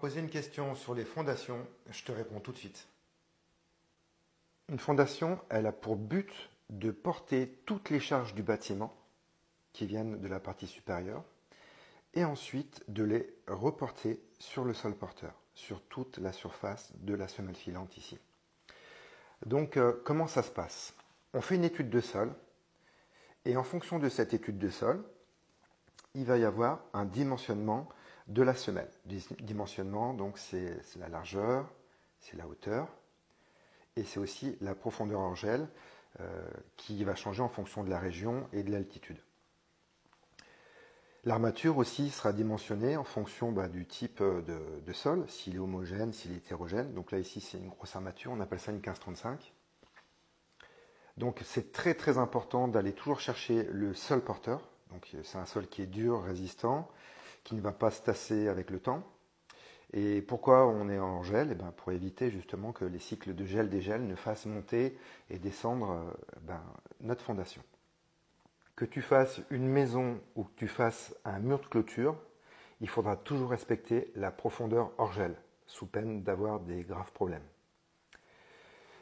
posé une question sur les fondations, je te réponds tout de suite. Une fondation, elle a pour but de porter toutes les charges du bâtiment qui viennent de la partie supérieure et ensuite de les reporter sur le sol porteur, sur toute la surface de la semelle filante ici. Donc, comment ça se passe? On fait une étude de sol et en fonction de cette étude de sol, il va y avoir un dimensionnement de la semelle. Dimensionnement, donc c'est la largeur, c'est la hauteur et c'est aussi la profondeur hors gel qui va changer en fonction de la région et de l'altitude. L'armature aussi sera dimensionnée en fonction du type de sol, s'il est homogène, s'il est hétérogène. Donc là ici c'est une grosse armature, on appelle ça une 1535. Donc c'est très très important d'aller toujours chercher le sol porteur. Donc c'est un sol qui est dur, résistant, qui ne va pas se tasser avec le temps. Et pourquoi on est en gel? Pour éviter justement que les cycles de gel-dégel ne fassent monter et descendre notre fondation. Que tu fasses une maison ou que tu fasses un mur de clôture, il faudra toujours respecter la profondeur hors gel, sous peine d'avoir des graves problèmes.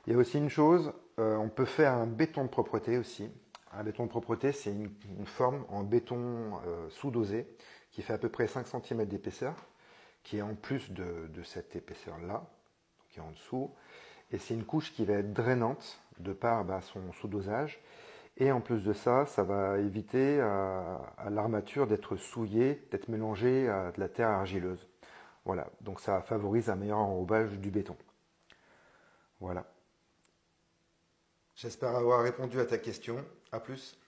Il y a aussi une chose, on peut faire un béton de propreté aussi. Un béton de propreté, c'est une forme en béton sous-dosé qui fait à peu près 5 cm d'épaisseur, qui est en plus de cette épaisseur-là, qui est en dessous. Et c'est une couche qui va être drainante de par son sous-dosage. Et en plus de ça, ça va éviter à l'armature d'être souillée, d'être mélangée à de la terre argileuse. Voilà, donc ça favorise un meilleur enrobage du béton. Voilà. J'espère avoir répondu à ta question. À plus.